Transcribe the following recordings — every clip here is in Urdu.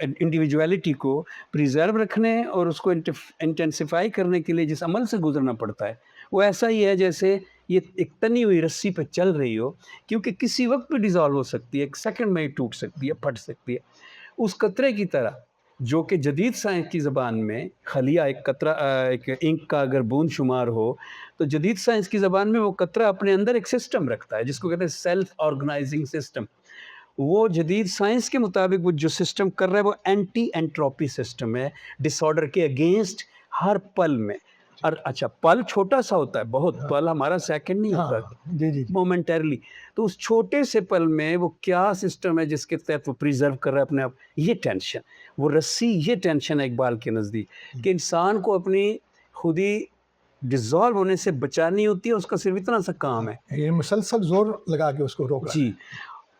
انڈیویجویلٹی کو پریزرو رکھنے اور اس کو انٹینسیفائی کرنے کے لیے جس عمل سے گزرنا پڑتا ہے وہ ایسا ہی ہے جیسے یہ ایک تنی ہوئی رسی پہ چل رہی ہو، کیونکہ کسی وقت بھی ڈیزالو ہو سکتی ہے، ایک سیکنڈ میں ہی ٹوٹ سکتی ہے، پھٹ سکتی ہے، اس قطرے کی طرح جو کہ جدید سائنس کی زبان میں خلیہ ایک قطرہ ایک انک کا اگر بوند شمار ہو تو جدید سائنس کی زبان میں وہ قطرہ اپنے اندر ایک سسٹم رکھتا ہے جس کو کہتے ہیں سیلف آرگنائزنگ سسٹم. وہ جدید سائنس کے مطابق وہ جو سسٹم کر رہا ہے وہ اینٹی انٹروپی سسٹم ہے، ڈس آرڈر کے اگینسٹ ہر پل میں. اور اچھا پل چھوٹا سا ہوتا ہے، بہت پل ہمارا سیکنڈ نہیں ہوتا مومنٹرلی، تو اس چھوٹے سے پل میں وہ کیا سسٹم ہے جس کے تحت وہ پریزرو کر رہا ہے اپنے آپ. یہ ٹینشن، وہ رسی، یہ ٹینشن ہے اقبال کے نزدیک کہ انسان کو اپنی خودی ڈیزالو ہونے سے بچانی ہوتی ہے، اس کا صرف اتنا سا کام ہے، یہ مسلسل زور لگا کے اس کو روک رہا ہے. جی.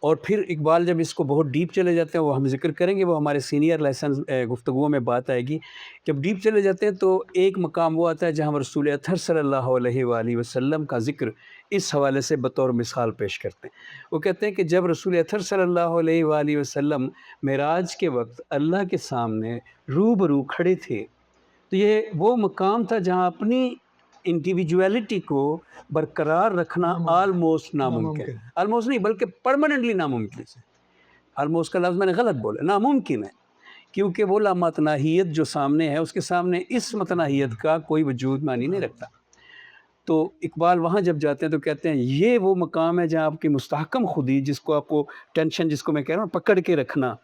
اور پھر اقبال جب اس کو بہت ڈیپ چلے جاتے ہیں، وہ ہم ذکر کریں گے، وہ ہمارے سینئر لیسن گفتگو میں بات آئے گی. جب ڈیپ چلے جاتے ہیں تو ایک مقام وہ آتا ہے جہاں رسول اطہر صلی اللہ علیہ وآلہ وسلم کا ذکر اس حوالے سے بطور مثال پیش کرتے ہیں. وہ کہتے ہیں کہ جب رسول اطہر صلی اللہ علیہ وآلہ وسلم معراج کے وقت اللہ کے سامنے روبرو کھڑے تھے تو یہ وہ مقام تھا جہاں اپنی انڈیویجویلٹی کو برقرار رکھنا آلموسٹ ناممکن، آلموسٹ نہیں بلکہ پرماننٹلی ناممکن. آلموسٹ کا لفظ میں نے غلط بولا، ناممکن ہے، کیونکہ وہ لامتناہیت جو سامنے ہے اس کے سامنے اس متناہیت کا کوئی وجود معنی نہیں رکھتا. تو اقبال وہاں جب جاتے ہیں تو کہتے ہیں یہ وہ مقام ہے جہاں آپ کی مستحکم خودی، جس کو آپ کو ٹینشن، جس کو میں کہہ رہا ہوں پکڑ کے رکھنا،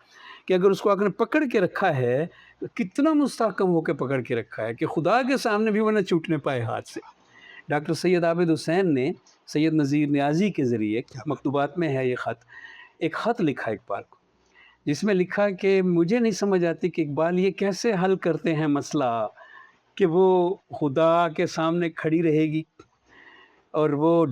کہ اگر اس کو آپ نے پکڑ کے رکھا ہے تو کتنا مستحکم ہو کے پکڑ کے رکھا ہے کہ خدا کے سامنے بھی وہ نہ چھوٹنے پائے ہاتھ سے. ڈاکٹر سید عابد حسین نے سید نذیر نیازی کے ذریعے مکتوبات میں ہے یہ خط، ایک خط لکھا اقبال کو، جس میں لکھا کہ مجھے نہیں سمجھ آتی کہ اقبال یہ کیسے حل کرتے ہیں مسئلہ کہ وہ خدا کے سامنے کھڑی رہے گی اور وہ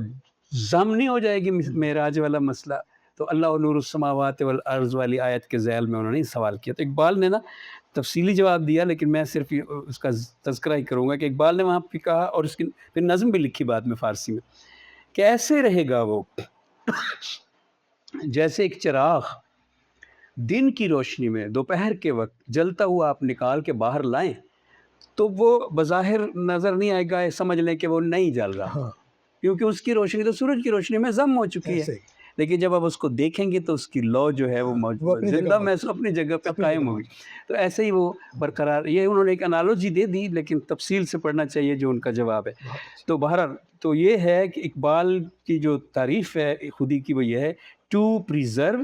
ضمنی ہو جائے گی معراج والا مسئلہ. تو اللہ نور السماوات والارض والی آیت کے ذیل میں انہوں نے سوال کیا. تو اقبال نے نا تفصیلی جواب دیا، لیکن میں صرف اس کا تذکرہ ہی کروں گا کہ اقبال نے وہاں پہ کہا، اور اس کی پھر نظم بھی لکھی بعد میں فارسی میں، کہ ایسے رہے گا وہ جیسے ایک چراغ دن کی روشنی میں دوپہر کے وقت جلتا ہوا آپ نکال کے باہر لائیں تو وہ بظاہر نظر نہیں آئے گا، سمجھ لیں کہ وہ نہیں جل رہا، کیونکہ اس کی روشنی تو سورج کی روشنی میں ضم ہو چکی ہے. لیکن جب آپ اس کو دیکھیں گے تو اس کی لو جو ہے وہ زندہ محسوس اپنی جگہ پہ قائم ہوگی. تو ایسے ہی وہ برقرار، یہ انہوں نے ایک انالوجی دے دی، لیکن تفصیل سے پڑھنا چاہیے جو ان کا جواب ہے. تو بہرحال تو یہ ہے کہ اقبال کی جو تعریف ہے خودی کی وہ یہ ہے to preserve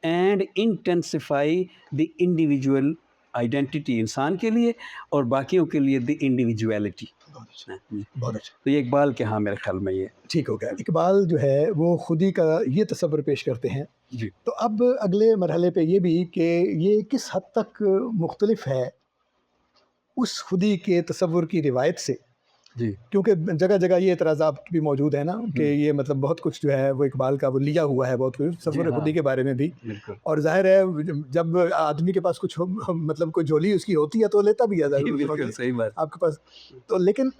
and intensify the individual identity, انسان کے لیے اور باقیوں کے لیے دی انڈیویجویلٹی. بہت اچھا. تو یہ اقبال کے ہاں میرے خیال میں یہ ٹھیک ہو گیا. اقبال جو ہے وہ خودی کا یہ تصور پیش کرتے ہیں. جی. تو اب اگلے مرحلے پہ یہ بھی کہ یہ کس حد تک مختلف ہے اس خودی کے تصور کی روایت سے. جی. کیونکہ جگہ جگہ یہ اعتراضات بھی موجود ہیں نا کہ یہ مطلب بہت کچھ جو ہے وہ اقبال کا وہ لیا ہوا ہے بہت کچھ تصور خودی کے بارے میں بھی. اور ظاہر ہے جب آدمی کے پاس کچھ مطلب کوئی جھولی اس کی ہوتی ہے تو لیتا بھی ہے صحیح بات آپ کے پاس. تو لیکن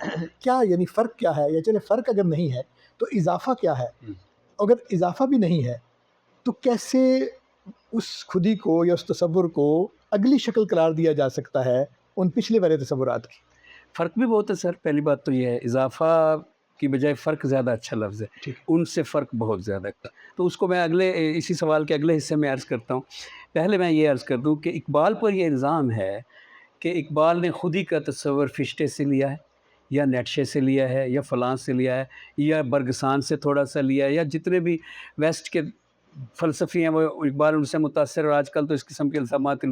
کیا یعنی فرق کیا ہے، یا چلے فرق اگر نہیں ہے تو اضافہ کیا ہے؟ اگر اضافہ بھی نہیں ہے تو کیسے اس خودی کو یا اس تصور کو اگلی شکل قرار دیا جا سکتا ہے ان پچھلے والے تصورات کی؟ فرق بھی بہت ہے سر. پہلی بات تو یہ ہے اضافہ کی بجائے فرق زیادہ اچھا لفظ ہے، ان سے فرق بہت زیادہ ہے. تو اس کو میں اگلے اسی سوال کے اگلے حصے میں عرض کرتا ہوں. پہلے میں یہ عرض کر دوں کہ اقبال پر یہ الزام ہے کہ اقبال نے خودی کا تصور فرشتے سے لیا ہے، یا نیٹشے سے لیا ہے، یا فلاں سے لیا ہے، یا برگسان سے تھوڑا سا لیا ہے، یا جتنے بھی ویسٹ کے فلسفی ہیں وہ اقبال ان سے متاثر. اور آج کل تو اس قسم کے الزامات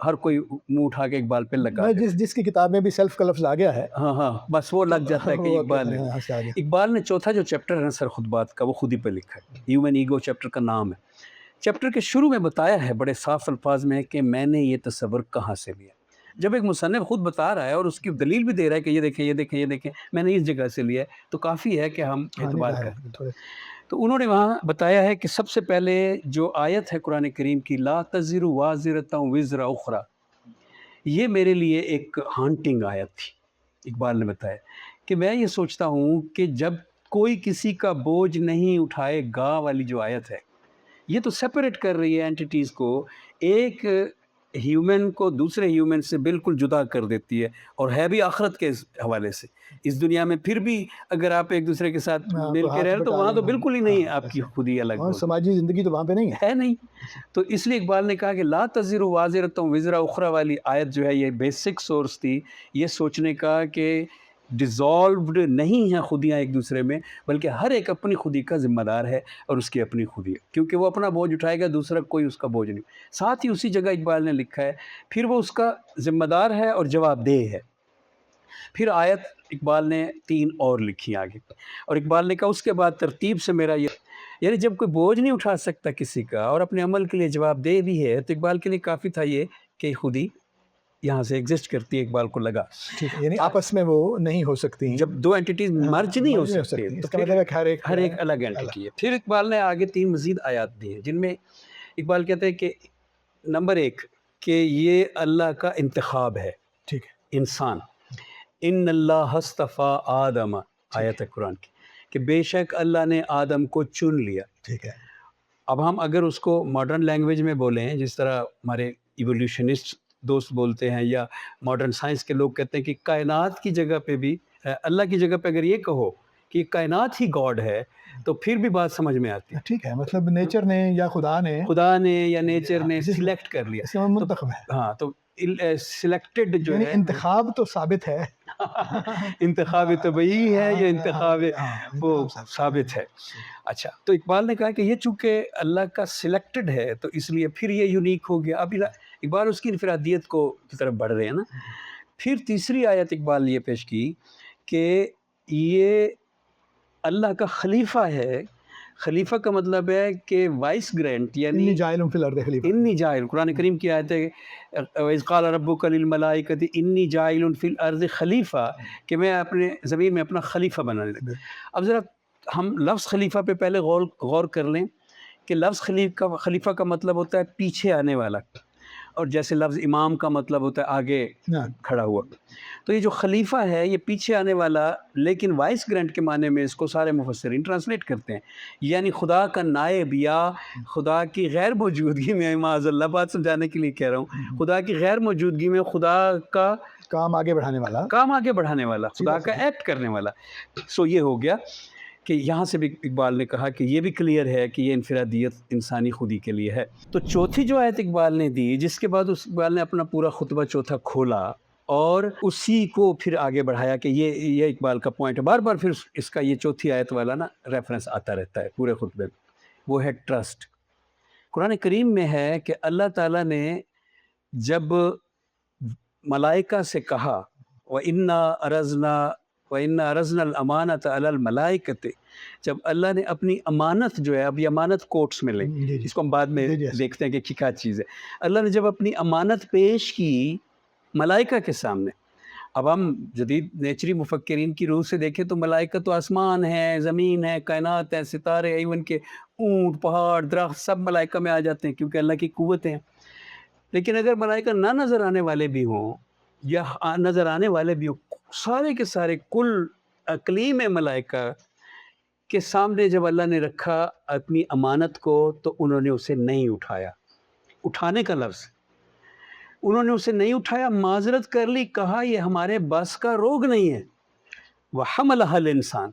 ہر کوئی منہ اٹھا کے اقبال پہ لگا ہے. جس کی کتاب میں بھی سیلف کا لفظ آ گیا ہے، ہاں بس وہ لگ جاتا ہے کہ اقبال ہے. اقبال نے چوتھا جو چیپٹر ہے سر خطبات کا، وہ خودی پہ لکھا ہے. ہیومن ایگو چیپٹر کا نام ہے. چیپٹر کے شروع میں بتایا ہے بڑے صاف الفاظ میں کہ میں نے یہ تصور کہاں سے لیا. جب ایک مصنف خود بتا رہا ہے اور اس کی دلیل بھی دے رہا ہے کہ یہ دیکھیں یہ دیکھیں یہ دیکھیں میں نے اس جگہ سے لیا ہے، تو کافی ہے کہ ہم اعتبار کریں. تو انہوں نے وہاں بتایا ہے کہ سب سے پہلے جو آیت ہے قرآن کریم کی، لا تزر وازرۃ وزر اخری، یہ میرے لیے ایک ہانٹنگ آیت تھی. اقبال نے بتایا کہ میں یہ سوچتا ہوں کہ جب کوئی کسی کا بوجھ نہیں اٹھائے گا والی جو آیت ہے، یہ تو سپریٹ کر رہی ہے اینٹیٹیز کو ایک ہیومن کو دوسرے ہیومن سے بالکل جدا کر دیتی ہے، اور ہے بھی آخرت کے حوالے سے۔ اس دنیا میں پھر بھی اگر آپ ایک دوسرے کے ساتھ مل کے رہ رہے تو وہاں تو بالکل ہی نہیں ہے، آپ کی خود ہی الگ اور سماجی زندگی تو وہاں پہ نہیں ہے نہیں۔ تو اس لیے اقبال نے کہا کہ لا تزر وازرۃ وزر اخری والی آیت جو ہے یہ بیسک سورس تھی یہ سوچنے کا کہ ڈیزالوڈ نہیں ہیں خودیاں ایک دوسرے میں، بلکہ ہر ایک اپنی خودی کا ذمہ دار ہے اور اس کی اپنی خودی ہے، کیونکہ وہ اپنا بوجھ اٹھائے گا، دوسرا کوئی اس کا بوجھ نہیں۔ ساتھ ہی اسی جگہ اقبال نے لکھا ہے پھر وہ اس کا ذمہ دار ہے اور جواب دہ ہے۔ پھر آیت اقبال نے 3 اور لکھی آگے، اور اقبال نے کہا اس کے بعد ترتیب سے میرا یہ، یعنی جب کوئی بوجھ نہیں اٹھا سکتا کسی کا اور اپنے عمل کے لیے جواب دہ بھی ہے، تو اقبال کے لیے کافی تھا یہ کہ خودی یہاں سے ایگزسٹ کرتی ہے۔ اقبال کو لگا یعنی آپس میں وہ نہیں ہو سکتی، جب 2 اینٹیز مرج نہیں ہو سکتی، اس کا مطلب ہے ہر ایک الگ اینٹی ہے۔ پھر اقبال نے آگے 3 مزید آیات دی ہیں جن میں اقبال کہتے ہیں کہ نمبر 1 کہ یہ اللہ کا انتخاب ہے، ٹھیک ہے، انسان، ان اللہ اصطفیٰ آدم، آیت ہے قرآن کی کہ بے شک اللہ نے آدم کو چن لیا۔ ٹھیک ہے، اب ہم اگر اس کو ماڈرن لینگویج میں بولیں، جس طرح ہمارے ایولیوشنسٹ دوست بولتے ہیں یا ماڈرن سائنس کے لوگ کہتے ہیں کہ کائنات کی جگہ پہ بھی اللہ کی جگہ پہ اگر یہ کہو کہ کائنات ہی گاڈ ہے تو پھر بھی بات سمجھ میں آتی ہے۔ ٹھیک ہے، مطلب نیچر نے یا خدا نے یا نیچر نے سلیکٹ کر لیا، اس کا منتخب ہے، ہاں، تو سلیکٹڈ جو یعنی ہے انتخاب تو ثابت ہے، انتخاب طبعی ہے یا انتخاب وہ ثابت ہے۔ اچھا، تو اقبال نے کہا کہ یہ چونکہ اللہ کا سلیکٹڈ ہے تو اس لیے پھر یہ یونیک ہو گیا۔ اب اقبال اس کی انفرادیت کو کی طرف بڑھ رہے ہیں نا۔ پھر تیسری آیت اقبال نے یہ پیش کی کہ یہ اللہ کا خلیفہ ہے۔ خلیفہ کا مطلب ہے کہ وائس گرینٹ، یعنی انی جاعل فی الارض خلیفہ، انی جاعل، قرآن کریم کی آیت ہے وَإِذْ قَالَ رَبُّكَ لِلْمَلَائِكَةِ إِنِّي جَاعِلٌ فِي الْأَرْضِ خلیفہ، کہ میں اپنے زمین میں اپنا خلیفہ بنانے لگا۔ اب ذرا ہم لفظ خلیفہ پہ پہلے غور کر لیں کہ لفظ خلیفہ کا مطلب ہوتا ہے پیچھے آنے والا، اور جیسے لفظ امام کا مطلب ہوتا ہے آگے کھڑا ہوا۔ تو یہ جو خلیفہ ہے یہ پیچھے آنے والا، لیکن وائس گرینٹ کے معنی میں اس کو سارے مفسرین ٹرانسلیٹ کرتے ہیں، یعنی خدا کا نائب یا خدا کی غیر موجودگی میں، معاذ اللہ بات سمجھانے کے لیے کہہ رہا ہوں، خدا کی غیر موجودگی میں خدا کا کام آگے بڑھانے والا، خدا کا ایکٹ کرنے والا۔ سو یہ ہو گیا کہ یہاں سے بھی اقبال نے کہا کہ یہ بھی کلیئر ہے کہ یہ انفرادیت انسانی خودی کے لیے ہے۔ تو چوتھی جو آیت اقبال نے دی، جس کے بعد اس اقبال نے اپنا پورا خطبہ چوتھا کھولا اور اسی کو پھر آگے بڑھایا کہ یہ اقبال کا پوائنٹ ہے، بار بار پھر اس کا یہ چوتھی آیت والا نا ریفرنس آتا رہتا ہے پورے خطبے میں، وہ ہے ٹرسٹ۔ قرآن کریم میں ہے کہ اللہ تعالیٰ نے جب ملائکہ سے کہا وَإِنَّا أَرَزْنَا الْأَمَانَةَ عَلَى الْمَلَائِكَةِ، جب اللہ نے اپنی امانت جو ہے، اب یہ امانت کوٹس میں لیں، اس کو ہم بعد میں دیکھتے ہیں کہ کیا چیز ہے۔ اللہ نے جب اپنی امانت پیش کی ملائکہ کے سامنے، اب ہم جدید نیچری مفکرین کی روح سے دیکھیں تو ملائکہ تو آسمان ہے، زمین ہے، کائنات ہے، ستارے، ایون کہ اونٹ، پہاڑ، درخت سب ملائکہ میں آ جاتے ہیں کیونکہ اللہ کی قوتیں ہیں۔ لیکن اگر ملائکہ نہ نظر آنے والے بھی ہوں یا نظر آنے والے بھی ہوں، سارے کے سارے کل اقلیم ملائکہ کے سامنے جب اللہ نے رکھا اپنی امانت کو تو انہوں نے اسے نہیں اٹھایا۔ اٹھانے کا لفظ، انہوں نے اسے نہیں اٹھایا، معذرت کر لی، کہا یہ ہمارے بس کا روگ نہیں ہے۔ وَحَمَلَهَا الْإِنسَانُ،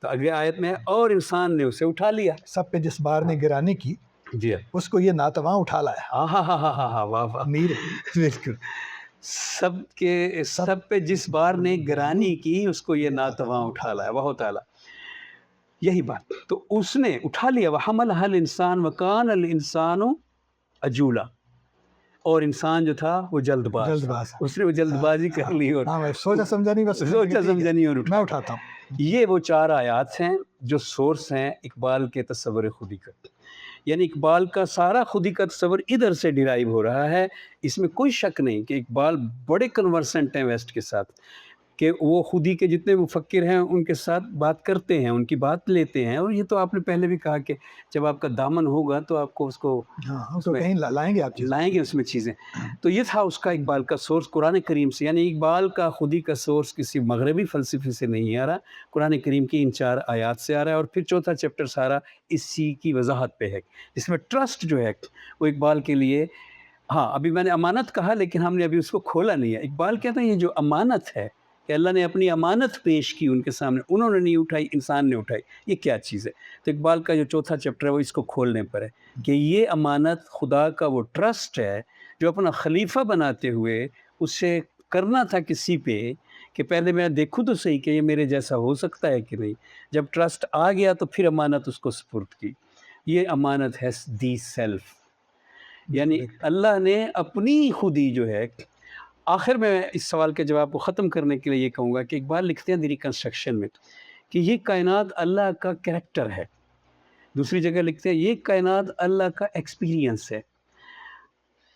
تو اگلے آیت میں اور انسان نے اسے اٹھا لیا۔ سب پہ جس بار نے گرانی کی جی اس کو یہ ناتواں اٹھا لایا۔ ہاں، واہ امیر بالکل، سب پہ جس بار نے گرانی کی اس کو یہ ناتواں اٹھا لایا، واہ تعالیٰ، یہی بات۔ تو اس نے اٹھا لیا، وَحَمَلَهَا الْإِنسَانُ وَكَانَ الْإِنسَانُ عَجُولًا، اور انسان جو تھا وہ جلد باز، اس نے وہ جلد بازی کر لی اور سوچا سمجھا نہیں اور میں اٹھاتا ہوں۔ یہ وہ 4 آیات ہیں جو سورس ہیں اقبال کے تصور خودی کا، یعنی اقبال کا سارا خودی کا تصور ادھر سے ڈیرائیو ہو رہا ہے۔ اس میں کوئی شک نہیں کہ اقبال بڑے کنورسنٹ ہیں ویسٹ کے ساتھ، کہ وہ خودی کے جتنے مفکر ہیں ان کے ساتھ بات کرتے ہیں، ان کی بات لیتے ہیں، اور یہ تو آپ نے پہلے بھی کہا کہ جب آپ کا دامن ہوگا تو آپ کو اس کو کہیں لائیں گے اس میں چیزیں۔ تو یہ تھا اس کا اقبال کا سورس قرآن کریم سے، یعنی اقبال کا خودی کا سورس کسی مغربی فلسفے سے نہیں آ رہا، قرآن کریم کی ان 4 آیات سے آ رہا ہے، اور پھر چوتھا چیپٹر سارا اسی کی وضاحت پہ ہے، جس میں ٹرسٹ جو ہے وہ اقبال کے لیے ہاں ابھی میں نے امانت کہا لیکن ہم نے ابھی اس کو کھولا نہیں ہے. اقبال کہتا ہے یہ جو امانت ہے کہ اللہ نے اپنی امانت پیش کی ان کے سامنے, انہوں نے نہیں اٹھائی, انسان نے اٹھائی, یہ کیا چیز ہے؟ تو اقبال کا جو چوتھا چیپٹر ہے وہ اس کو کھولنے پر ہے کہ یہ امانت خدا کا وہ ٹرسٹ ہے جو اپنا خلیفہ بناتے ہوئے اس سے کرنا تھا کسی پہ کہ پہلے میں دیکھوں تو صحیح کہ یہ میرے جیسا ہو سکتا ہے کہ نہیں. جب ٹرسٹ آ گیا تو پھر امانت اس کو سپرد کی. یہ امانت ہے دی سیلف, یعنی اللہ نے اپنی خودی جو ہے. آخر میں اس سوال کے جواب کو ختم کرنے کے لیے یہ کہوں گا کہ اقبال لکھتے ہیں دی ریکنسٹرکشن میں کہ یہ کائنات اللہ کا کریکٹر ہے. دوسری جگہ لکھتے ہیں یہ کائنات اللہ کا ایکسپیرینس ہے.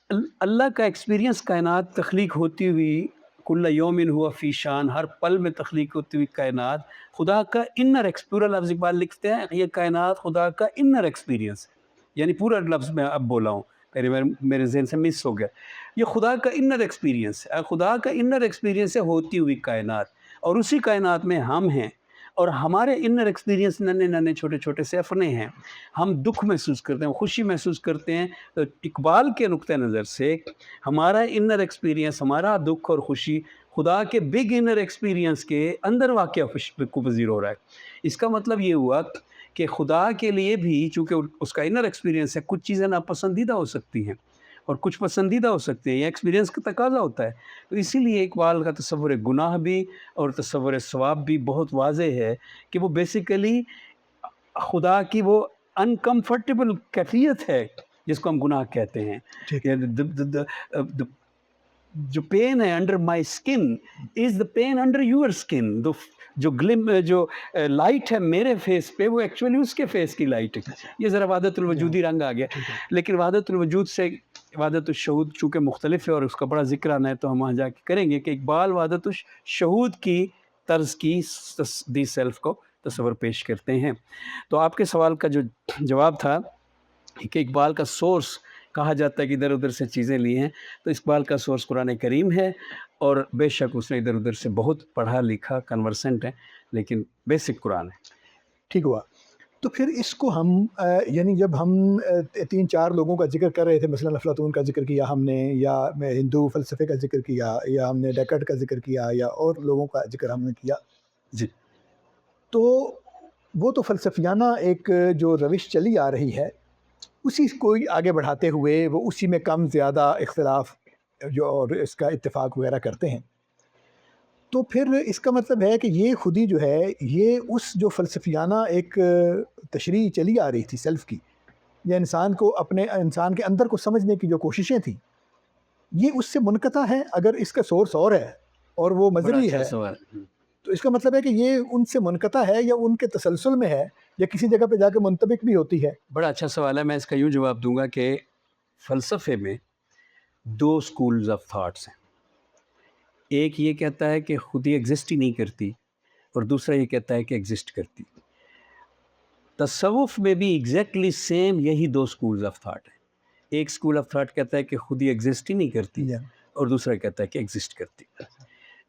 اللہ کا ایکسپیرینس کائنات تخلیق ہوتی ہوئی کل یومن ہوا فی شان, ہر پل میں تخلیق ہوتی ہوئی کائنات خدا کا انر پورا لفظ اقبال لکھتے ہیں یہ کائنات خدا کا انر ایکسپیرینس, یعنی پورا لفظ میں اب بولا ہوں پہلے میرے ذہن سے مس ہو گیا. یہ خدا کا انر ایکسپیرینس ہے, خدا کا انر ایکسپیرینس ہے ہوتی ہوئی کائنات, اور اسی کائنات میں ہم ہیں اور ہمارے انر ایکسپیرینس ننے ننے چھوٹے چھوٹے سے اپنے ہیں. ہم دکھ محسوس کرتے ہیں, خوشی محسوس کرتے ہیں. تو اقبال کے نقطہ نظر سے ہمارا انر ایکسپیرینس, ہمارا دکھ اور خوشی خدا کے بگ انر ایکسپیرینس کے اندر واقع کو پذیر ہو رہا ہے. اس کا مطلب یہ ہوا کہ خدا کے لیے بھی چونکہ اس کا انر ایکسپیرینس ہے, کچھ چیزیں ناپسندیدہ ہو سکتی ہیں اور کچھ پسندیدہ ہو سکتے ہیں, یہ ایکسپیرینس کا تقاضا ہوتا ہے. تو اسی لیے اقبال کا تصور گناہ بھی اور تصور ثواب بھی بہت واضح ہے کہ وہ بیسیکلی خدا کی وہ انکمفرٹیبل کیفیت ہے جس کو ہم گناہ کہتے ہیں. جو پین ہے under my skin is the pain under your skin. جو لائٹ ہے میرے فیس پہ وہ ایکچولی اس کے فیس کی لائٹ ہے. یہ ذرا وحدت الوجودی رنگ آ گیا, لیکن وحدت الوجود سے وحدت الشہود چونکہ مختلف ہے اور اس کا بڑا ذکر آنا ہے تو ہم وہاں جا کے کریں گے کہ اقبال وحدت الشہود کی طرز کی دی سیلف کو تصور پیش کرتے ہیں. تو آپ کے سوال کا جو جواب تھا کہ اقبال کا سورس کہا جاتا ہے کہ ادھر ادھر سے چیزیں لی ہیں, تو اقبال کا سورس قرآن کریم ہے اور بے شک اس نے ادھر ادھر سے بہت پڑھا لکھا, کنورسنٹ ہے, لیکن بیسک قرآن ہے. ٹھیک ہوا. تو پھر اس کو ہم یعنی جب ہم 3-4 لوگوں کا ذکر کر رہے تھے, مثلا افلاطون کا ذکر کیا ہم نے, یا میں ہندو فلسفے کا ذکر کیا, یا ہم نے ڈیکارٹ کا ذکر کیا, یا اور لوگوں کا ذکر ہم نے کیا, جی تو وہ تو فلسفیانہ ایک جو روش چلی آ رہی ہے اسی کو آگے بڑھاتے ہوئے وہ اسی میں کم زیادہ اختلاف جو اور اس کا اتفاق وغیرہ کرتے ہیں. تو پھر اس کا مطلب ہے کہ یہ خودی جو ہے یہ اس جو فلسفیانہ ایک تشریح چلی آ رہی تھی سیلف کی, یا انسان کو اپنے انسان کے اندر کو سمجھنے کی جو کوششیں تھیں, یہ اس سے منقطع ہے اگر اس کا سورس اور ہے اور وہ مذہبی ہے, تو اس کا مطلب ہے کہ یہ ان سے منقطع ہے یا ان کے تسلسل میں ہے یا کسی جگہ پہ جا کے منطبق بھی ہوتی ہے. بڑا اچھا سوال ہے. میں اس کا یوں جواب دوں گا کہ فلسفے میں 2 اسکولز آف تھاٹس ہیں. ایک یہ کہتا ہے کہ خودی ایگزسٹ ہی نہیں کرتی, اور دوسرا یہ کہتا ہے کہ ایگزسٹ کرتی. تصوف میں بھی ایگزیکٹلی سیم یہی 2 اسکولز آف تھاٹ ہیں. ایک اسکول آف تھاٹ کہتا ہے کہ خودی ایگزسٹ ہی نہیں کرتی, اور دوسرا کہتا ہے کہ ایگزسٹ کرتی.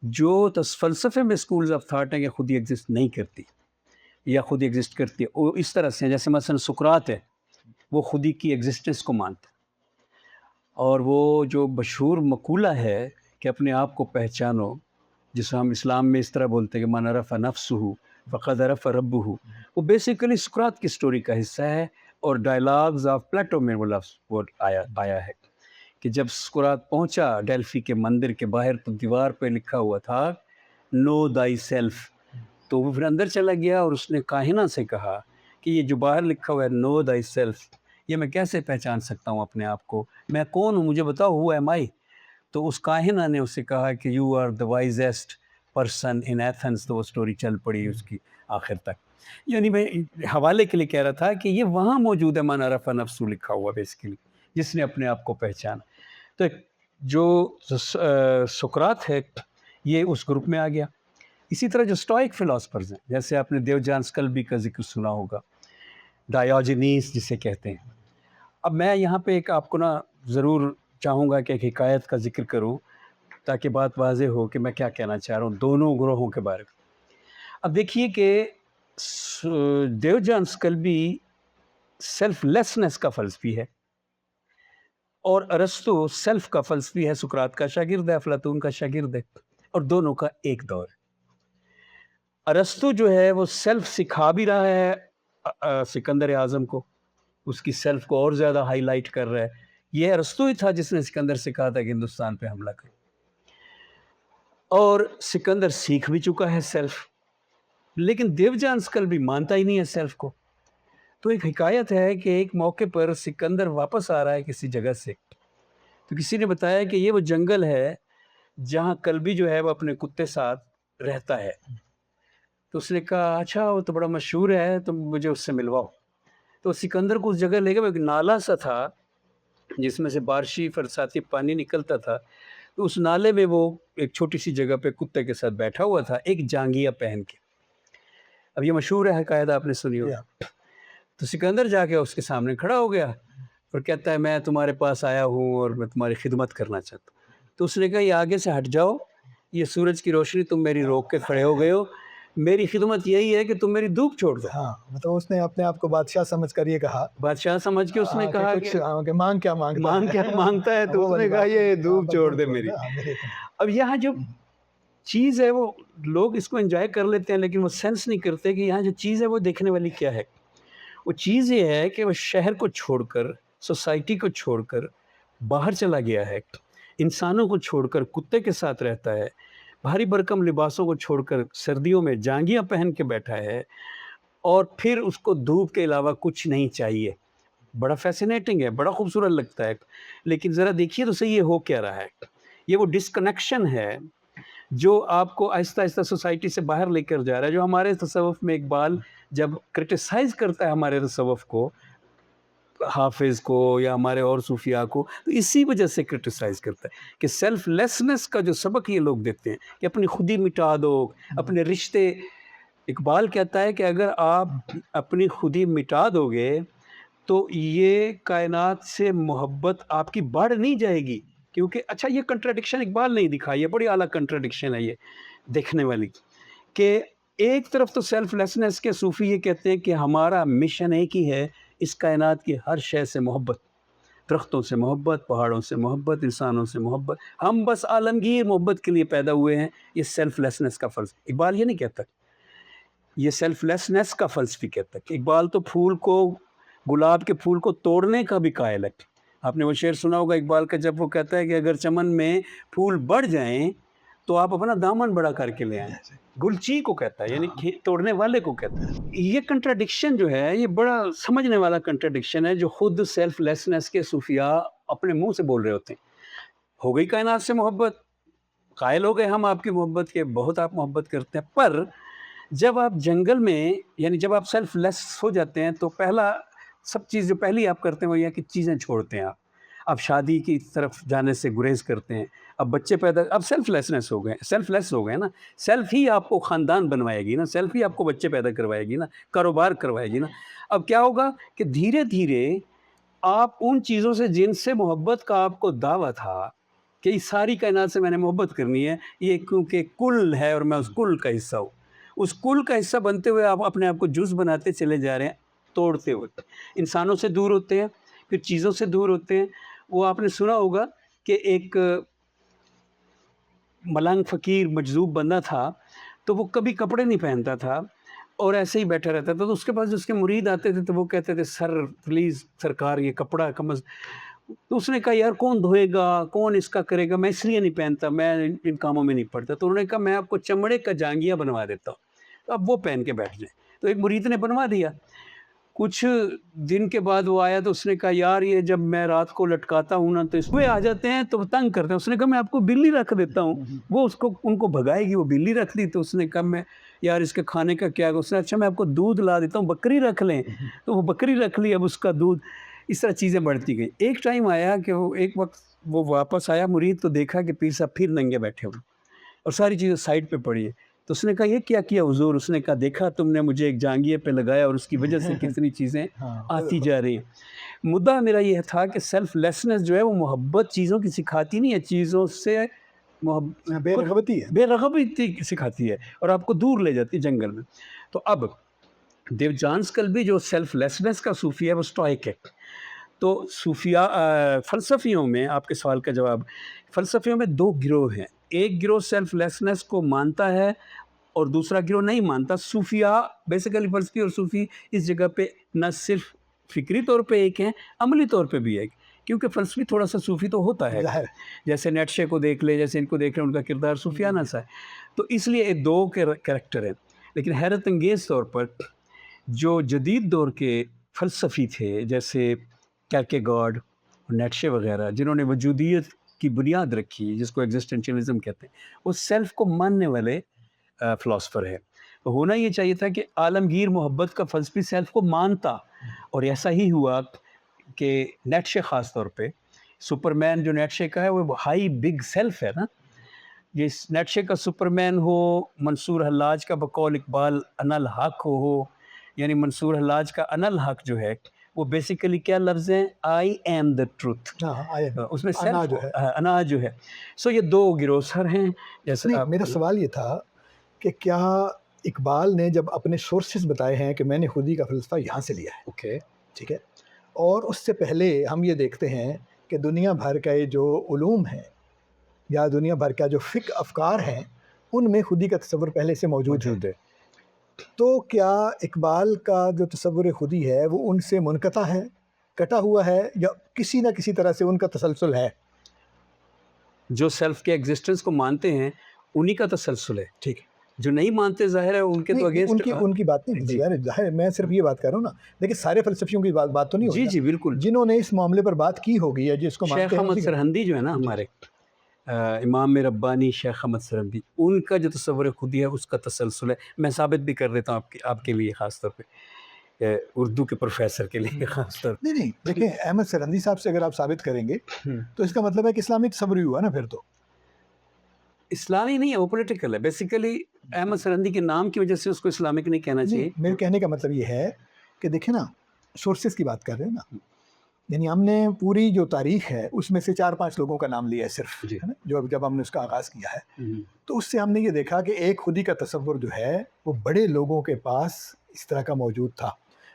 جو فلسفے میں اسکولز آف تھاٹ ہیں کہ خودی ایگزسٹ نہیں کرتی یا خودی ایگزسٹ کرتی ہے, وہ اس طرح سے ہیں جیسے مثلا سقراط ہے, وہ خودی کی ایگزسٹنس کو مانتا ہے, اور وہ جو مشہور مقولہ ہے کہ اپنے آپ کو پہچانو, جسے ہم اسلام میں اس طرح بولتے ہیں کہ من عرف نفسہ فقد عرف ربہ, وہ بیسیکلی سقراط کی سٹوری کا حصہ ہے, اور ڈائلاگز آف پلیٹو میں وہ لفظ وہ آیا ہے کہ جب سقراط پہنچا ڈیلفی کے مندر کے باہر تو دیوار پہ لکھا ہوا تھا نو دائی سیلف, تو وہ پھر اندر چلا گیا اور اس نے کاہنہ سے کہا کہ یہ جو باہر لکھا ہوا ہے نو دائی سیلف, یہ میں کیسے پہچان سکتا ہوں اپنے آپ کو, میں کون ہوں, مجھے بتاؤ ہو ایم آئی. تو اس کاہنہ نے اس سے کہا کہ you are the wisest person in Athens. تو وہ سٹوری چل پڑی اس کی آخر تک. یعنی میں حوالے کے لیے کہہ رہا تھا کہ یہ وہاں موجود ہے من عرف نفسہ لکھا ہوا بیسیکلی, جس نے اپنے آپ کو پہچانا. تو جو سقراط ہے یہ اس گروپ میں آ گیا. اسی طرح جو اسٹوئک فلاسفرز ہیں, جیسے آپ نے دیوجان اسکلبی کا ذکر سنا ہوگا, ڈایوجینیس جسے کہتے ہیں. اب میں یہاں پہ ایک آپ کو نا ضرور چاہوں گا کہ ایک حکایت کا ذکر کروں تاکہ بات واضح ہو کہ میں کیا کہنا چاہ رہا ہوں دونوں گروہوں کے بارے میں. اب دیکھیے کہ دیوجان اسکلبی سیلف لیسنس کا فلسفی ہے, اور ارسطو سیلف کا فلسفی ہے، سقراط کا شاگرد ہے، افلاطون کا شاگرد ہے، اور دونوں کا ایک دور ہے۔ ارسطو جو ہے وہ سیلف سکھا بھی رہا ہے سکندر اعظم کو، اس کی سیلف کو اور زیادہ ہائی لائٹ کر رہا ہے۔ یہ ارسطو ہی تھا جس نے سکندر سے کہا تھا کہ ہندوستان پہ حملہ کرو، اور سکندر سیکھ بھی چکا ہے سیلف، لیکن دیو جانسکل بھی مانتا ہی نہیں ہے سیلف کو۔ تو ایک حکایت ہے کہ ایک موقع پر سکندر واپس آ رہا ہے کسی جگہ سے، تو کسی نے بتایا کہ یہ وہ جنگل ہے جہاں کلبی جو ہے وہ اپنے کتے ساتھ رہتا ہے۔ تو اس نے کہا اچھا وہ تو بڑا مشہور ہے، تم مجھے اس سے ملواؤ۔ تو سکندر کو اس جگہ لے گئے، ایک نالا سا تھا جس میں سے بارشی برساتی پانی نکلتا تھا، تو اس نالے میں وہ ایک چھوٹی سی جگہ پہ کتے کے ساتھ بیٹھا ہوا تھا، ایک جانگیا پہن کے۔ اب یہ مشہور ہے حکایت، آپ نے سنی ہوگی۔ تو سکندر جا کے اس کے سامنے کھڑا ہو گیا اور کہتا ہے میں تمہارے پاس آیا ہوں اور میں تمہاری خدمت کرنا چاہتا ہوں۔ تو اس نے کہا یہ آگے سے ہٹ جاؤ، یہ سورج کی روشنی تم میری روک کے کھڑے ہو گئے ہو، میری خدمت یہی ہے کہ تم میری دھوپ چھوڑ دو۔ ہاں مطلب اس نے اپنے آپ کو بادشاہ سمجھ کر یہ کہا، بادشاہ سمجھ کے اس نے کہا کہ کہ مانگ کیا مانگتا ہے، تو اس نے کہا یہ دھوپ چھوڑ دے میری۔ اب یہاں جو چیز ہے وہ لوگ اس کو انجوائے کر لیتے ہیں، لیکن وہ سینس نہیں کرتے کہ یہاں جو چیز ہے وہ دیکھنے والی کیا ہے۔ وہ چیز یہ ہے کہ وہ شہر کو چھوڑ کر، سوسائٹی کو چھوڑ کر باہر چلا گیا ہے، انسانوں کو چھوڑ کر کتے کے ساتھ رہتا ہے، بھاری بھرکم لباسوں کو چھوڑ کر سردیوں میں جانگیاں پہن کے بیٹھا ہے، اور پھر اس کو دھوپ کے علاوہ کچھ نہیں چاہیے۔ بڑا فیسینیٹنگ ہے، بڑا خوبصورت لگتا ہے، لیکن ذرا دیکھیے تو صحیح یہ ہو کیا رہا ہے۔ یہ وہ ڈسکنیکشن ہے جو آپ کو آہستہ آہستہ سوسائٹی سے باہر لے کر جا رہا ہے، جو ہمارے تصوف میں اقبال جب کرٹیسائز کرتا ہے ہمارے تصوف کو، حافظ کو یا ہمارے اور صوفیاء کو، تو اسی وجہ سے کرٹیسائز کرتا ہے کہ سیلف لیسنس کا جو سبق یہ لوگ دیتے ہیں کہ اپنی خودی مٹا دو، اپنے رشتے۔ اقبال کہتا ہے کہ اگر آپ اپنی خودی مٹا دو گے تو یہ کائنات سے محبت آپ کی بڑھ نہیں جائے گی، کیونکہ اچھا یہ کنٹراڈکشن اقبال نہیں دکھائی ہے، بڑی اعلیٰ کنٹراڈکشن ہے یہ دیکھنے والی، کہ ایک طرف تو سیلف لیسنس کے صوفی یہ کہتے ہیں کہ ہمارا مشن ایک ہی ہے، اس کائنات کی ہر شے سے محبت، درختوں سے محبت، پہاڑوں سے محبت، انسانوں سے محبت، ہم بس عالمگیر محبت کے لیے پیدا ہوئے ہیں۔ یہ سیلف لیسنس کا فلسفہ اقبال یہ نہیں کہتا، یہ سیلف لیسنس کا فلسفی کہتا ہے۔ اقبال تو پھول کو، گلاب کے پھول کو توڑنے کا بھی قائل ہے۔ آپ نے وہ شعر سنا ہوگا اقبال کا جب وہ کہتا ہے کہ اگر چمن میں پھول بڑھ جائیں تو آپ اپنا دامن بڑا کر کے لے آئیں، گلچی کو کہتا ہے، یعنی توڑنے والے کو کہتا ہے۔ یہ کنٹراڈکشن جو ہے یہ بڑا سمجھنے والا کنٹراڈکشن ہے جو خود سیلف لیسنس کے صوفیاء اپنے منہ سے بول رہے ہوتے ہیں۔ ہو گئی کائنات سے محبت، قائل ہو گئے ہم آپ کی محبت کے، بہت آپ محبت کرتے ہیں، پر جب آپ جنگل میں، یعنی جب آپ سیلف لیس ہو جاتے ہیں تو پہلا سب چیز جو پہلی آپ کرتے ہیں وہ یہ کہ چیزیں چھوڑتے ہیں آپ شادی کی طرف جانے سے گریز کرتے ہیں، اب بچے پیدا، اب سیلف لیسنس ہو گئے، سیلف لیس ہو گئے نا، سیلف ہی آپ کو خاندان بنوائے گی نا، سیلف ہی آپ کو بچے پیدا کروائے گی نا، کاروبار کروائے گی نا۔ اب کیا ہوگا کہ دھیرے دھیرے آپ ان چیزوں سے جن سے محبت کا آپ کو دعویٰ تھا کہ اس ساری کائنات سے میں نے محبت کرنی ہے، یہ کیونکہ کل ہے اور میں اس کل کا حصہ ہوں، اس کل کا حصہ بنتے ہوئے آپ اپنے آپ کو جز بناتے چلے جا رہے ہیں، توڑتے ہوتے انسانوں سے دور ہوتے ہیں، پھر چیزوں سے دور ہوتے ہیں۔ وہ آپ نے سنا ہوگا کہ ایک ملنگ فقیر مجذوب بندہ تھا، تو وہ کبھی کپڑے نہیں پہنتا تھا اور ایسے ہی بیٹھا رہتا تھا، تو اس کے پاس جس کے مرید آتے تھے تو وہ کہتے تھے سر پلیز سرکار یہ کپڑا تو اس نے کہا یار کون دھوئے گا، کون اس کا کرے گا، میں اس لیے نہیں پہنتا، میں ان کاموں میں نہیں پڑتا۔ تو انہوں نے کہا میں آپ کو چمڑے کا جانگیا بنوا دیتا ہوں، تو اب وہ پہن کے بیٹھ جائیں۔ تو ایک مرید نے بنوا دیا، کچھ دن کے بعد وہ آیا تو اس نے کہا یار یہ جب میں رات کو لٹکاتا ہوں نا تو اس پہ آ جاتے ہیں تو تنگ کرتے ہیں۔ اس نے کہا میں آپ کو بلی رکھ دیتا ہوں، وہ اس کو ان کو بھگائے گی، وہ بلی رکھ دی۔ تو اس نے کہا میں یار اس کے کھانے کا کیا؟ اس نے اچھا میں آپ کو دودھ لا دیتا ہوں، بکری رکھ لیں۔ تو وہ بکری رکھ لی، اب اس کا دودھ، اس طرح چیزیں بڑھتی گئی۔ ایک ٹائم آیا کہ وہ ایک وقت وہ واپس آیا مرید تو دیکھا کہ پیر صاحب پھر ننگے بیٹھے ہوئے اور ساری چیزیں سائڈ پہ پڑی ہیں۔ تو اس نے کہا یہ کیا کیا حضور؟ اس نے کہا دیکھا تم نے مجھے ایک جانگیے پہ لگایا اور اس کی وجہ سے کتنی چیزیں آتی جا رہی ہیں۔ مدعا میرا یہ تھا کہ سیلف لیسنس جو ہے وہ محبت چیزوں کی سکھاتی نہیں ہے، چیزوں سے بے رغبتی سکھاتی ہے اور آپ کو دور لے جاتی ہے جنگل میں۔ تو اب دیو جانسکل بھی جو سیلف لیسنس کا صوفی ہے وہ سٹوئک ہے، تو صوفیہ فلسفیوں میں آپ کے سوال کا جواب، فلسفیوں میں دو گروہ ہیں، ایک گروہ سیلف لیسنس کو مانتا ہے اور دوسرا گروہ نہیں مانتا۔ صوفیہ بیسیکلی فلسفی اور صوفی اس جگہ پہ نہ صرف فکری طور پہ ایک ہیں، عملی طور پہ بھی ایک، کیونکہ فلسفی تھوڑا سا صوفی تو ہوتا ہے، ظاہر جیسے نیٹشے کو دیکھ لے، جیسے ان کو دیکھ لیں، ان کا کردار صوفیانہ سا ہے، تو اس لیے یہ دو کریکٹر ہیں۔ لیکن حیرت انگیز طور پر جو جدید دور کے فلسفی تھے جیسے کیرکیگارڈ، نیٹشے وغیرہ، جنہوں نے وجودیت کی بنیاد رکھی جس کو ایگزسٹنشلزم کہتے ہیں، وہ سیلف کو ماننے والے فلاسفر ہے۔ تو ہونا یہ چاہیے تھا کہ عالمگیر محبت کا فلسفی سیلف کو مانتا، اور ایسا ہی ہوا کہ نیٹشے خاص طور پہ سپرمین جو نیٹشے کا ہے وہ ہائی بگ سیلف ہے نا، یہ نیٹشے کا سپرمین ہو، منصور حلاج کا بقول اقبال انا الحق ہو، یعنی منصور حلاج کا انا الحق جو ہے وہ بیسیکلی کیا لفظ ہیں، آئی ایم دا ٹروتھ، اس میں انا سیلف جو ہے، انا جو ہے۔ سو یہ دو گروہ سر ہیں جیسے نہیں، میرا سوال یہ تھا کہ کیا اقبال نے جب اپنے سورسز بتائے ہیں کہ میں نے خودی کا فلسفہ یہاں سے لیا ہے، اوکے، ٹھیک ہے، اور اس سے پہلے ہم یہ دیکھتے ہیں کہ دنیا بھر کا یہ جو علوم ہیں یا دنیا بھر کا جو فقہ افکار ہیں ان میں خودی کا تصور پہلے سے موجود ہے، تو کیا اقبال کا جو تصور خودی ہے وہ ان سے منقطع ہے، کٹا ہوا ہے، یا کسی نہ کسی طرح سے ان کا تسلسل ہے؟ جو سیلف کے ایگزسٹنس کو مانتے ہیں انہی کا تسلسل ہے، ٹھیک ہے، جو نہیں مانتے ظاہر ہے ان کے تو نہیں، اگینسٹ ان کی بات نہیں، جی ظاہر میں صرف یہ بات کر رہا ہوں نا، دیکھیں سارے فلسفیوں کی بات تو نہیں جی ہوگی، جی بالکل۔ جنہوں نے اس معاملے پر بات کی ہوگی یا جس کو شیخ مانتے ہیں احمد اسی کا- سرہندی جو ہے نا ہمارے امام ربانی شیخ احمد سرہندی، ان کا جو تصور خودی ہے اس کا تسلسل ہے۔ میں ثابت بھی کر دیتا ہوں آپ کے لیے خاص طور پہ، اردو کے پروفیسر کے لیے خاص طور پہ۔ نہیں دیکھیں احمد سرہندی صاحب سے اگر آپ ثابت کریں گے تو اس کا مطلب ہے کہ اسلامی تصور ہی ہوا نا پھر تو۔ اسلامی نہیں ہے، وہ پولیٹیکل ہے بیسیکلی، احمد سرہندی کے نام کی وجہ سے اس کو اسلامک نہیں کہنا چاہیے۔ میرے کہنے کا مطلب یہ ہے کہ دیکھیں نا، سورسز کی بات کر رہے ہیں نا، یعنی ہم نے پوری جو تاریخ ہے اس میں سے 4-5 لوگوں کا نام لیا ہے صرف، جی ہے نا، جب ہم نے اس کا آغاز کیا ہے، تو اس سے ہم نے یہ دیکھا کہ ایک خودی کا تصور جو ہے وہ بڑے لوگوں کے پاس اس طرح کا موجود تھا،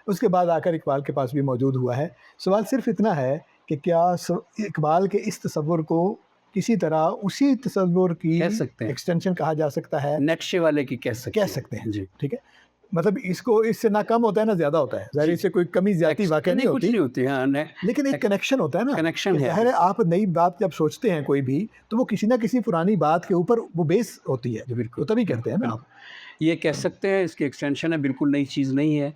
اس کے بعد آ کر اقبال کے پاس بھی موجود ہوا ہے۔ سوال صرف اتنا ہے کہ کیا اقبال کے اس تصور کو کسی طرح اسی تصور کی کہہ سکتے ہیں، ایکسٹینشن کہا جا سکتا ہے؟ نیٹشے والے کی کہہ سکتے ہیں، جی، ٹھیک ہے، مطلب اس سے نہ کم ہوتا ہے نہ زیادہ ہوتا ہے، ظاہر اس سے کوئی کمی زیادتی واقع نہیں کچھ ہوتی، نہیں ہوتی، ہاں لیکن ایک کنیکشن ہوتا ہے نا، کنیکشن ہے۔ ظاہر ہے آپ نئی بات جب سوچتے ہیں کوئی بھی تو وہ کسی نہ کسی پرانی بات کے اوپر وہ بیس ہوتی ہے، بالکل، تو تبھی کہتے ہیں نا آپ۔ یہ کہہ سکتے ہیں، اس کی ایکسٹینشن ہے، بالکل نئی چیز نہیں ہے،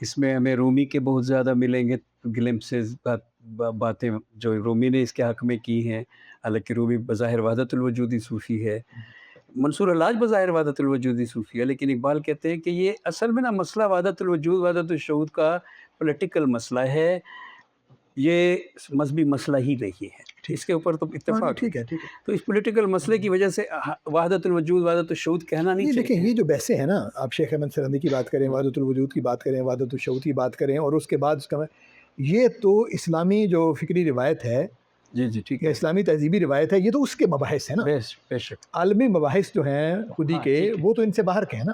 اس میں ہمیں رومی کے بہت زیادہ ملیں گے گلمپسز، باتیں جو رومی نے اس کے حق میں کی ہیں، حالانکہ رومی بظاہر وحدت الوجودی صوفی ہے، منصور حلاج بظاہر وحدت الوجودی صوفی ہے، لیکن اقبال کہتے ہیں کہ یہ اصل میں نا مسئلہ وحدت الوجود وحدت الشہود کا پولیٹیکل مسئلہ ہے، یہ مذہبی مسئلہ ہی نہیں ہے، اس کے اوپر تو اتفاق ٹھیک ہے، تو اس پولیٹیکل مسئلے کی وجہ سے وحدت الوجود وحدت الشہود کہنا نہیں دیکھیں چاہیے۔ یہ جو بحثیں ہیں نا، آپ شیخ احمد سرہندی کی بات کریں، وحدت الوجود کی بات کریں، وحدت الشہود کی بات کریں، اور اس کے بعد اس کا یہ تو اسلامی جو فکری روایت ہے جی جی ٹھیک یا ہے، اسلامی تہذیبی روایت ہے، یہ تو اس کے مباحث ہیں نا، بے شک۔ عالمی مباحث جو ہیں خودی ہاں، کے ٹھیک ہے۔ وہ تو ان سے باہر کے ہیں نا،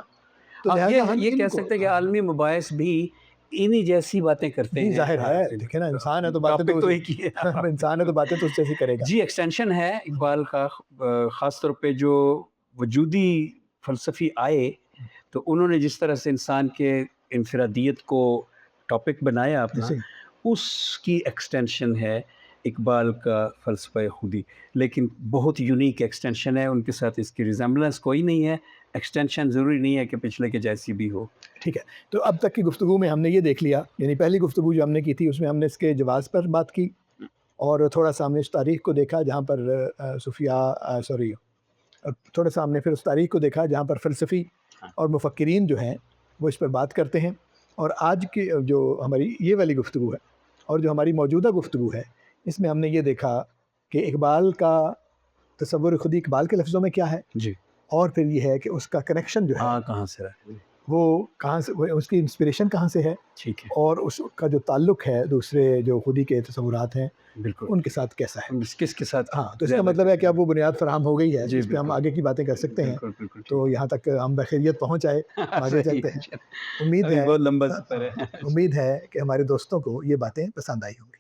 تو آپ لہٰذا ہم یہ ان کہہ کو- سکتے ہیں کہ عالمی مباحث بھی انہی جیسی باتیں کرتے جی ہیں، ظاہر ہے، دیکھیں نا، انسان ہے تو باتیں ٹاپک تو ایک ہی ہے۔ انسان ہے تو باتیں تو اس جیسی کرے گا۔ جی ایکسٹینشن ہے اقبال کا، خاص طور پہ جو وجودی فلسفی آئے تو انہوں نے جس طرح سے انسان کے انفرادیت کو ٹاپک بنایا اپنا، صحیح۔ اس کی ایکسٹینشن ہے اقبال کا فلسفہ خودی، لیکن بہت یونیک ایکسٹینشن ہے، ان کے ساتھ اس کی ریزمبلنس کوئی نہیں ہے، ایکسٹینشن ضروری نہیں ہے کہ پچھلے کے جیسی بھی ہو۔ ٹھیک ہے، تو اب تک کی گفتگو میں ہم نے یہ دیکھ لیا، یعنی پہلی گفتگو جو ہم نے کی تھی اس میں ہم نے اس کے جواز پر بات کی، اور تھوڑا سا ہم نے اس تاریخ کو دیکھا جہاں پر تھوڑا سا ہم نے پھر اس تاریخ کو دیکھا جہاں پر فلسفی اور مفکرین جو ہیں وہ اس پر بات کرتے ہیں، اور آج کی جو ہماری یہ والی گفتگو ہے اور جو ہماری موجودہ گفتگو ہے اس میں ہم نے یہ دیکھا کہ اقبال کا تصور خودی اقبال کے لفظوں میں کیا ہے، جی اور پھر یہ ہے کہ اس کا کنیکشن جو ہے ہاں کہاں سے رہا، وہ کہاں سے، اس کی انسپریشن کہاں سے ہے، ٹھیک ہے، اور اس کا جو تعلق ہے دوسرے جو خودی کے تصورات ہیں بالکل، ان کے ساتھ کیسا ہے۔ کس کے ساتھ، ہاں، تو اس کا مطلب ہے کہ اب وہ بنیاد فراہم ہو گئی ہے، جی اس پہ ہم بالکل، آگے کی باتیں کر سکتے ہیں، بالکل تو یہاں تک ہم بخیریت پہنچ آئے، آگے چلتے ہیں۔ امید ابھی ہے بہت لمبا سفر ہے۔ امید ہے کہ ہمارے دوستوں کو یہ باتیں پسند آئی ہوں گی۔